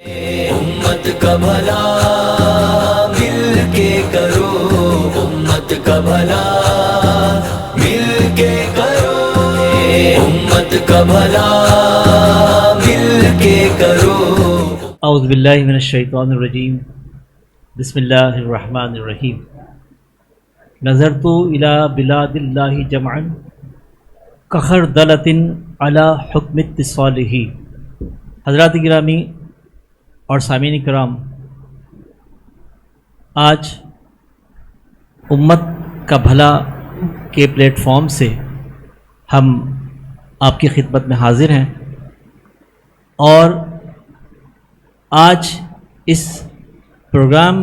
امت کا بھلا مل کے کرو، امت کا بھلا مل کے کرو، امت کا بھلا مل کے کرو۔ اعوذ باللہ من الشیطان الرجیم، بسم اللہ الرحمن الرحیم۔ نظرت الی بلاد اللہ جمعا کخردلۃ علی حکم اتصالہ۔ حضرات گرامی اور سامعین کرام، آج امت کا بھلا کے پلیٹ فارم سے ہم آپ کی خدمت میں حاضر ہیں، اور آج اس پروگرام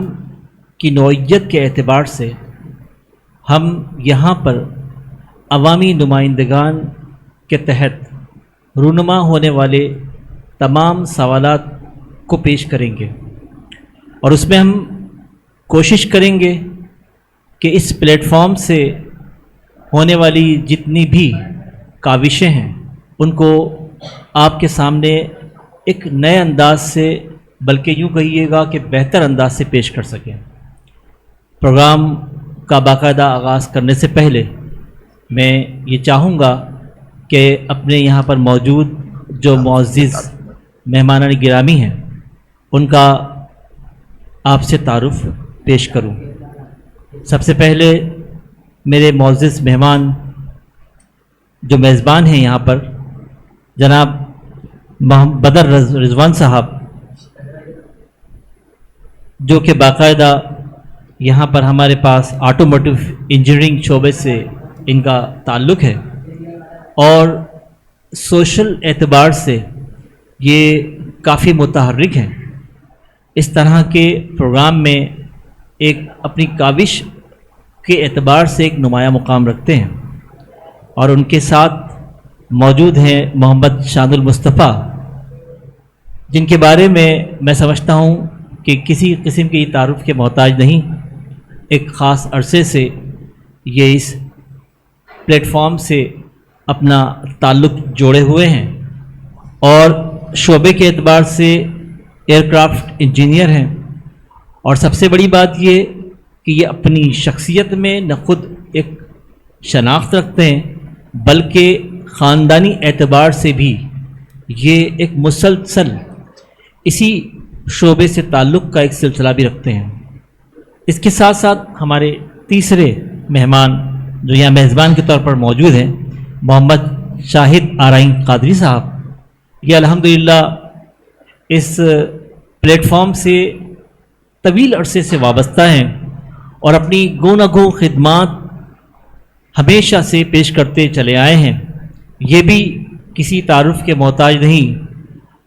کی نوعیت کے اعتبار سے ہم یہاں پر عوامی نمائندگان کے تحت رونما ہونے والے تمام سوالات کو پیش کریں گے، اور اس میں ہم کوشش کریں گے کہ اس پلیٹ فارم سے ہونے والی جتنی بھی کاوشیں ہیں ان کو آپ کے سامنے ایک نئے انداز سے، بلکہ یوں کہیے گا کہ بہتر انداز سے پیش کر سکیں۔ پروگرام کا باقاعدہ آغاز کرنے سے پہلے میں یہ چاہوں گا کہ اپنے یہاں پر موجود جو معزز مہمانان گرامی ہیں ان کا آپ سے تعارف پیش کروں۔ سب سے پہلے میرے معزز مہمان جو میزبان ہیں یہاں پر، جناب بدر رضوان صاحب، جو کہ باقاعدہ یہاں پر ہمارے پاس آٹوموٹیو انجینئرنگ شعبے سے ان کا تعلق ہے، اور سوشل اعتبار سے یہ کافی متحرک ہیں۔ اس طرح کے پروگرام میں ایک اپنی کاوش کے اعتبار سے ایک نمایاں مقام رکھتے ہیں، اور ان کے ساتھ موجود ہیں محمد شان المصطفیٰ، جن کے بارے میں میں سمجھتا ہوں کہ کسی قسم کی تعارف کے محتاج نہیں۔ ایک خاص عرصے سے یہ اس پلیٹ فارم سے اپنا تعلق جوڑے ہوئے ہیں، اور شعبے کے اعتبار سے ایئر کرافٹ انجینئر ہیں، اور سب سے بڑی بات یہ کہ یہ اپنی شخصیت میں نہ خود ایک شناخت رکھتے ہیں، بلکہ خاندانی اعتبار سے بھی یہ ایک مسلسل اسی شعبے سے تعلق کا ایک سلسلہ بھی رکھتے ہیں۔ اس کے ساتھ ساتھ ہمارے تیسرے مہمان جو یہاں میزبان کے طور پر موجود ہیں، محمد شاہد آرائیں قادری صاحب، یہ الحمدللہ اس پلیٹ فارم سے طویل عرصے سے وابستہ ہیں، اور اپنی گو نہ گو خدمات ہمیشہ سے پیش کرتے چلے آئے ہیں۔ یہ بھی کسی تعارف کے محتاج نہیں،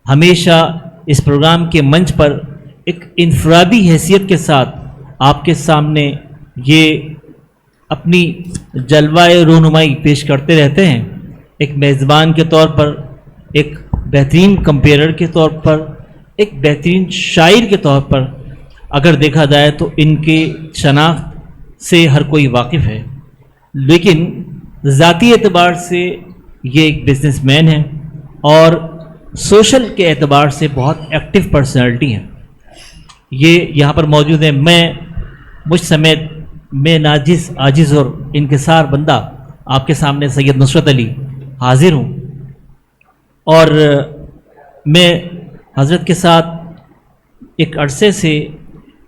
ہمیشہ اس پروگرام کے منچ پر ایک انفرادی حیثیت کے ساتھ آپ کے سامنے یہ اپنی جلوہ رونمائی پیش کرتے رہتے ہیں۔ ایک میزبان کے طور پر، ایک بہترین کمپیرر کے طور پر، ایک بہترین شاعر کے طور پر اگر دیکھا جائے تو ان کے شناخت سے ہر کوئی واقف ہے، لیکن ذاتی اعتبار سے یہ ایک بزنس مین ہیں، اور سوشل کے اعتبار سے بہت ایکٹیو پرسنالٹی ہیں۔ یہ یہاں پر موجود ہیں۔ میں مجھ سمیت میں ناجز، عاجز اور انکسار بندہ آپ کے سامنے سید نصرت علی حاضر ہوں، اور میں حضرت کے ساتھ ایک عرصے سے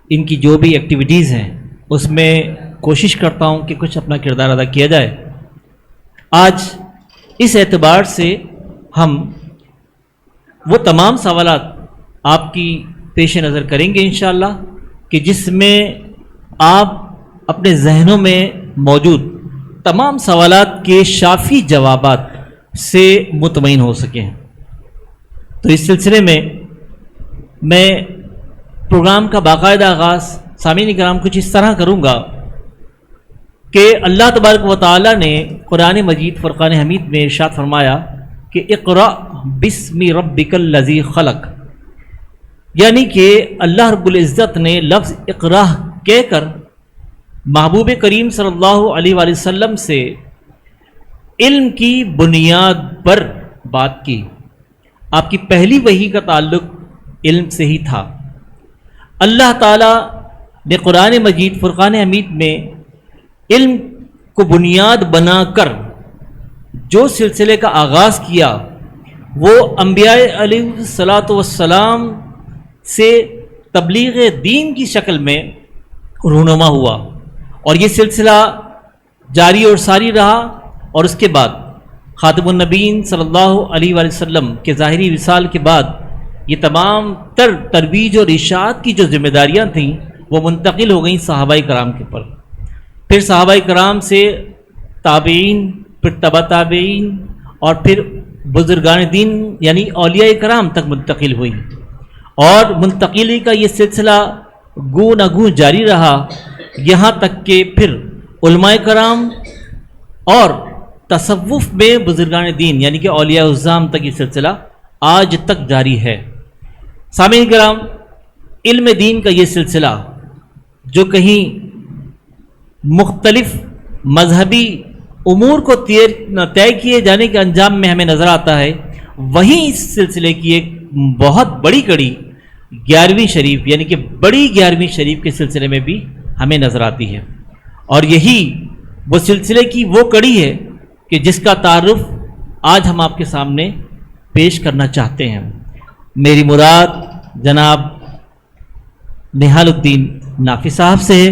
ان کی جو بھی ایکٹیویٹیز ہیں اس میں کوشش کرتا ہوں کہ کچھ اپنا کردار ادا کیا جائے۔ آج اس اعتبار سے ہم وہ تمام سوالات آپ کی پیش نظر کریں گے انشاءاللہ کہ جس میں آپ اپنے ذہنوں میں موجود تمام سوالات کے شافی جوابات سے مطمئن ہو سکیں۔ تو اس سلسلے میں پروگرام کا باقاعدہ آغاز سامعین کرام کچھ اس طرح کروں گا کہ اللہ تبارک و تعالی نے قرآن مجید فرقان حمید میں ارشاد فرمایا کہ اقرأ بسم ربک الذی خلق، یعنی کہ اللہ رب العزت نے لفظ اقرأ کہہ کر محبوب کریم صلی اللہ علیہ وآلہ وسلم سے علم کی بنیاد پر بات کی۔ آپ کی پہلی وحی کا تعلق علم سے ہی تھا۔ اللہ تعالیٰ نے قرآن مجید فرقان حمید میں علم کو بنیاد بنا کر جو سلسلے کا آغاز کیا وہ انبیاء علیہ الصلاۃ والسلام سے تبلیغ دین کی شکل میں رونما ہوا، اور یہ سلسلہ جاری اور ساری رہا، اور اس کے بعد خاتم النبیین صلی اللہ علیہ وآلہ وسلم کے ظاہری وصال کے بعد یہ تمام تر ترویج اور ارشاد کی جو ذمہ داریاں تھیں وہ منتقل ہو گئیں صحابہ کرام کے پر، پھر صحابہ کرام سے تابعین، پھر تبع تابعین، اور پھر بزرگان دین یعنی اولیاء کرام تک منتقل ہوئی، اور منتقلی کا یہ سلسلہ گو نہ گو جاری رہا، یہاں تک کہ پھر علماء کرام اور تصوف میں بزرگان دین یعنی کہ اولیاء الزام تک یہ سلسلہ آج تک جاری ہے۔ سامعین کرام، علم دین کا یہ سلسلہ جو کہیں مختلف مذہبی امور کو طے کیے جانے کے انجام میں ہمیں نظر آتا ہے، وہیں اس سلسلے کی ایک بہت بڑی کڑی 11ویں شریف یعنی کہ بڑی 11ویں شریف کے سلسلے میں بھی ہمیں نظر آتی ہے، اور یہی وہ سلسلے کی وہ کڑی ہے کہ جس کا تعارف آج ہم آپ کے سامنے پیش کرنا چاہتے ہیں۔ میری مراد جناب نہال الدین نافی صاحب سے ہے،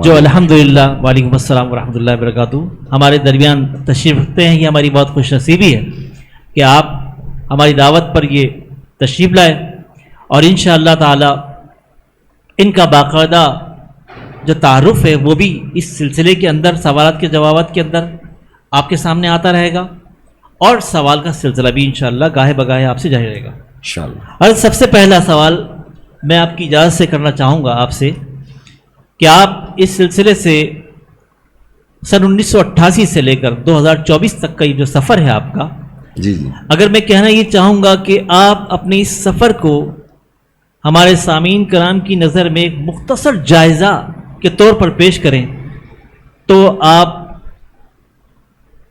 جو الحمدللہ وعلیکم السلام ورحمۃ اللہ وبرکاتہ ہمارے درمیان تشریف رکھتے ہیں۔ یہ ہماری بہت خوش نصیبی ہے کہ آپ ہماری دعوت پر یہ تشریف لائے، اور انشاءاللہ تعالی ان کا باقاعدہ جو تعارف ہے وہ بھی اس سلسلے کے اندر سوالات کے جوابات کے اندر آپ کے سامنے آتا رہے گا، اور سوال کا سلسلہ بھی انشاءاللہ گاہے بگاہے آپ سے جاری رہے گا انشاءاللہ۔ اور سب سے پہلا سوال میں آپ کی اجازت سے کرنا چاہوں گا آپ سے کہ آپ اس سلسلے سے سن 1988 سے لے کر 2024 تک کا یہ جو سفر ہے آپ کا، جی اگر میں کہنا یہ چاہوں گا کہ آپ اپنے اس سفر کو ہمارے سامعین کرام کی نظر میں ایک مختصر جائزہ کے طور پر پیش کریں تو آپ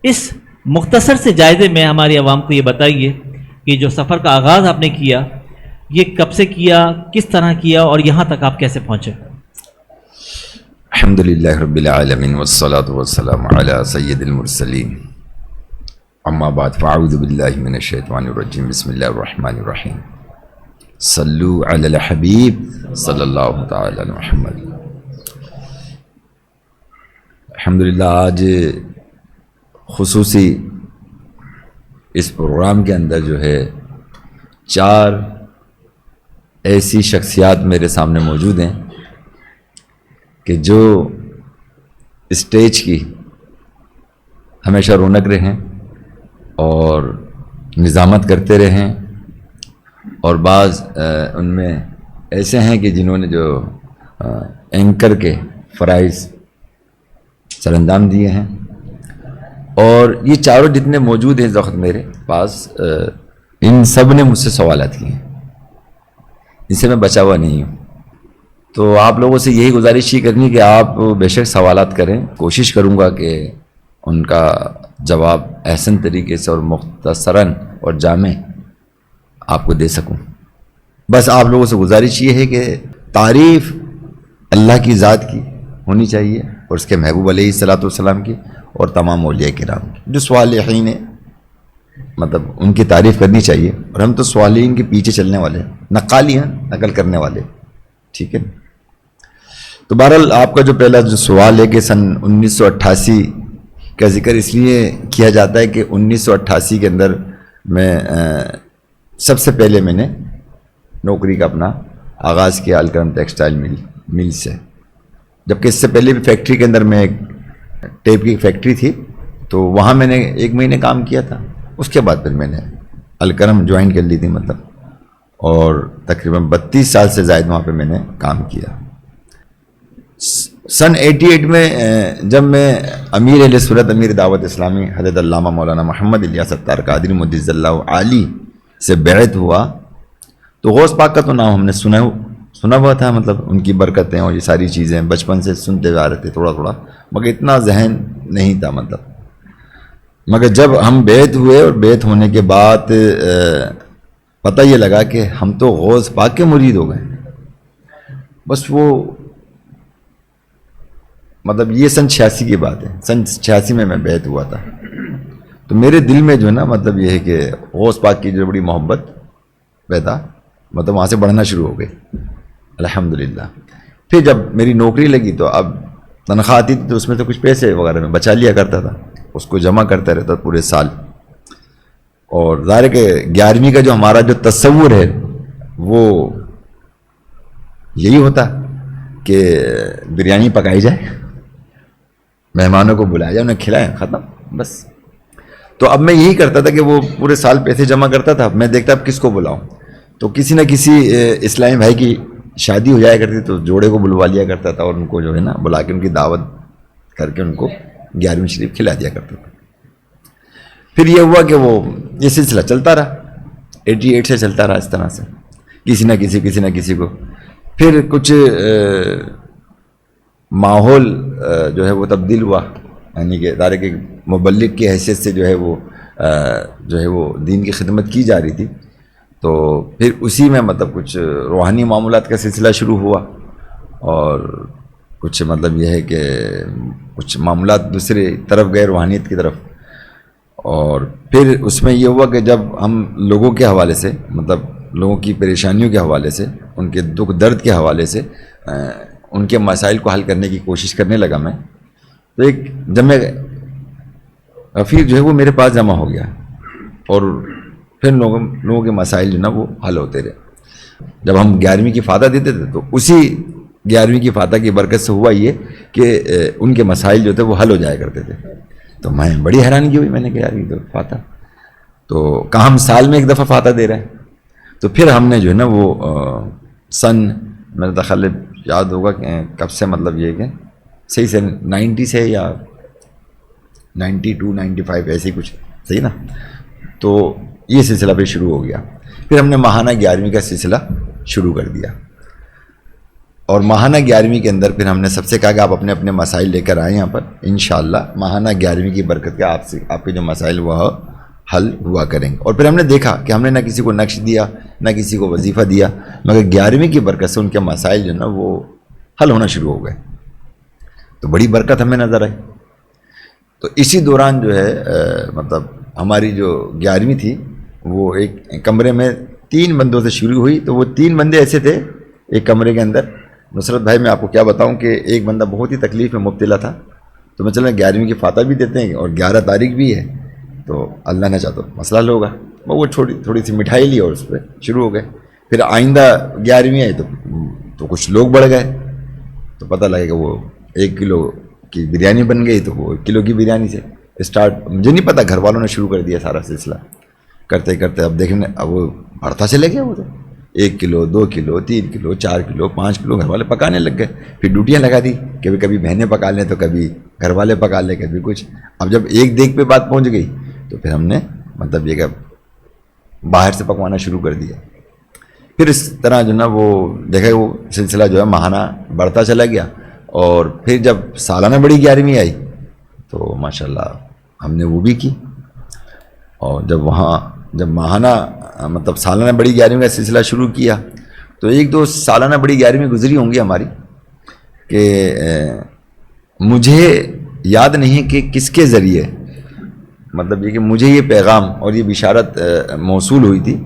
اس مختصر سے جائزے میں ہماری عوام کو یہ بتائیے کہ جو سفر کا آغاز آپ نے کیا یہ کب سے کیا، کس طرح کیا، اور یہاں تک آپ کیسے پہنچے؟ الحمدللہ رب العالمین والصلاة والسلام علی سید المرسلین، اما بعد فاعوذ باللہ من الشیطان الرجیم، بسم اللہ الرحمن الرحیم، صلو علی الحبیب صلی اللہ تعالی علی محمد۔ الحمدللہ آج خصوصی اس پروگرام کے اندر جو ہے 4 ایسی شخصیات میرے سامنے موجود ہیں کہ جو اسٹیج کی ہمیشہ رونق رہیں اور نظامت کرتے رہیں، اور بعض ان میں ایسے ہیں کہ جنہوں نے جو اینکر کے فرائض سر انجام دیے ہیں، اور یہ چاروں جتنے موجود ہیں اس وقت میرے پاس، ان سب نے مجھ سے سوالات کیے ہیں، ان سے میں بچا ہوا نہیں ہوں۔ تو آپ لوگوں سے یہی گزارش ہی کرنی کہ آپ بے شک سوالات کریں، کوشش کروں گا کہ ان کا جواب احسن طریقے سے اور مختصراً اور جامع آپ کو دے سکوں۔ بس آپ لوگوں سے گزارش یہ ہے کہ تعریف اللہ کی ذات کی ہونی چاہیے، اور اس کے محبوب علیہ الصلاۃ والسلام کی، اور تمام اولیاء کرام کی جو صالحین ہیں، مطلب ان کی تعریف کرنی چاہیے، اور ہم تو صالحین کے پیچھے چلنے والے ہیں، نقالی ہیں، نقل کرنے والے، ٹھیک ہے۔ تو بہرحال آپ کا جو پہلا جو سوال ہے کہ سن 1988 کا ذکر اس لیے کیا جاتا ہے کہ 1988 کے اندر میں سب سے پہلے میں نے نوکری کا اپنا آغاز کیا الکرم ٹیکسٹائل مل سے، جبکہ اس سے پہلے بھی فیکٹری کے اندر میں ایک ٹیپ کی فیکٹری تھی، تو وہاں میں نے 1 مہینے کام کیا تھا، اس کے بعد پھر میں نے الکرم جوائن کر لی تھی مطلب، اور تقریباً 32 سال سے زائد وہاں پہ میں نے کام کیا۔ سن 88 میں جب میں امیر اہل سنت امیر دعوت اسلامی حضرت علامہ مولانا محمد الیاس ستار قادری مدظ اللہ علی سے بیعت ہوا، تو غوث پاک کا تو نام ہم نے سنا ہوا تھا، مطلب ان کی برکتیں اور یہ ساری چیزیں بچپن سے سنتے ہوئے آ رہے تھے تھوڑا تھوڑا، مگر اتنا ذہن نہیں تھا مطلب۔ مگر جب ہم بیعت ہوئے اور بیعت ہونے کے بعد پتہ یہ لگا کہ ہم تو غوث پاک کے مرید ہو گئے. بس وہ مطلب یہ سن 86 کی بات ہے. سن 86 میں بیعت ہوا تھا. تو میرے دل میں جو ہے نا مطلب یہ ہے کہ غوث پاک کی جو بڑی محبت پیدا مطلب وہاں سے بڑھنا شروع ہو گئی الحمدللہ. پھر جب میری نوکری لگی تو اب تنخواہ آتی تھی تو اس میں تو کچھ پیسے وغیرہ میں بچا لیا کرتا تھا, اس کو جمع کرتا رہتا پورے سال. اور ظاہر کہ 11ویں کا جو ہمارا جو تصور ہے وہ یہی ہوتا کہ بریانی پکائی جائے, مہمانوں کو بلایا جائے, انہیں کھلائیں, ختم بس. تو اب میں یہی کرتا تھا کہ وہ پورے سال پیسے جمع کرتا تھا. میں دیکھتا اب کس کو بلاؤں, تو کسی نہ کسی اسلامی بھائی کی شادی ہو جایا کرتی تو جوڑے کو بلوا لیا کرتا تھا اور ان کو جو ہے نا بلا کے ان کی دعوت کر کے ان کو 11ویں شریف کھلا دیا کرتا تھا. پھر یہ ہوا کہ وہ یہ سلسلہ چلتا رہا, 88 سے چلتا رہا اس طرح سے, کسی نہ کسی کو. پھر کچھ ماحول جو ہے وہ تبدیل ہوا, یعنی کہ ادارے کے مبلغ کی حیثیت سے جو ہے وہ دین کی خدمت کی جا رہی تھی. تو پھر اسی میں مطلب کچھ روحانی معاملات کا سلسلہ شروع ہوا, اور کچھ مطلب یہ ہے کہ کچھ معاملات دوسرے طرف گئے, روحانیت کی طرف. اور پھر اس میں یہ ہوا کہ جب ہم لوگوں کے حوالے سے مطلب لوگوں کی پریشانیوں کے حوالے سے, ان کے دکھ درد کے حوالے سے ان کے مسائل کو حل کرنے کی کوشش کرنے لگا میں, تو ایک جمع غفیر جو ہے وہ میرے پاس جمع ہو گیا, اور پھر لوگوں کے مسائل جو نا وہ حل ہوتے رہے. جب ہم 11ویں کی فاتح دیتے تھے تو اسی 11ویں کی فاتح کی برکت سے ہوا یہ کہ ان کے مسائل جو تھے وہ حل ہو جایا کرتے تھے. تو میں بڑی حیرانگی ہوئی, میں نے کہا یار یہ تو فاتح تو کہاں ہم سال میں ایک دفعہ فاتح دے رہے ہیں. تو پھر ہم نے جو ہے نا وہ سن میرا خیال یاد ہوگا کہ کب سے مطلب یہ کہ صحیح سے 90 سے یا 92 95 ایسے ہی کچھ صحیح نا. تو یہ سلسلہ پھر شروع ہو گیا. پھر ہم نے ماہانہ 11ویں کا سلسلہ شروع کر دیا, اور ماہانہ 11ویں کے اندر پھر ہم نے سب سے کہا کہ آپ اپنے اپنے مسائل لے کر آئیں یہاں پر, انشاءاللہ ماہانہ 11ویں کی برکت کا آپ کے جو مسائل وہ حل ہوا کریں گے. اور پھر ہم نے دیکھا کہ ہم نے نہ کسی کو نقش دیا نہ کسی کو وظیفہ دیا, مگر 11ویں کی برکت سے ان کے مسائل جو نا وہ حل ہونا شروع ہو گئے. تو بڑی برکت ہمیں نظر آئی. تو اسی دوران جو ہے مطلب ہماری جو 11ویں تھی وہ ایک کمرے میں 3 بندوں سے شروع ہوئی. تو وہ 3 بندے ایسے تھے ایک کمرے کے اندر. نصرت بھائی میں آپ کو کیا بتاؤں کہ ایک بندہ بہت ہی تکلیف میں مبتلا تھا, تو میں چلیں 11ویں کی فاتح بھی دیتے ہیں اور 11 تاریخ بھی ہے, تو اللہ نہ چاہتا مسئلہ حل ہوگا. وہ تھوڑی سی مٹھائی لی اور اس پہ شروع ہو گئے. پھر آئندہ 11ویں آئی تو کچھ لوگ بڑھ گئے, تو پتہ لگے کہ وہ 1 کلو کی بریانی بن گئی. تو وہ 1 کلو کی بریانی سے اسٹارٹ, مجھے نہیں پتہ, گھر والوں نے شروع کر دیا سارا سلسلہ. کرتے کرتے اب دیکھنے اب وہ بڑھتا چلے گیا. وہ تو 1 کلو 2 کلو 3 کلو 4 کلو 5 کلو گھر والے پکانے لگ گئے. پھر ڈیوٹیاں لگا دی کہ کبھی بہنیں پکا لیں تو کبھی گھر والے پکا لیں, کبھی کچھ. اب جب ایک دیگ پہ بات پہنچ گئی تو پھر ہم نے مطلب یہ کہ باہر سے پکوانا شروع کر دیا. پھر اس طرح جو نا وہ دیکھا وہ سلسلہ جو ہے ماہانہ بڑھتا چلا گیا. اور پھر جب سالانہ بڑی 11ویں آئی تو ماشاءاللہ ہم نے وہ بھی کی. اور جب ماہانہ مطلب سالانہ بڑی 11ویں کا سلسلہ شروع کیا تو 1-2 سالانہ بڑی 11ویں گزری ہوں گی ہماری, کہ مجھے یاد نہیں کہ کس کے ذریعے مطلب یہ کہ مجھے یہ پیغام اور یہ بشارت موصول ہوئی تھی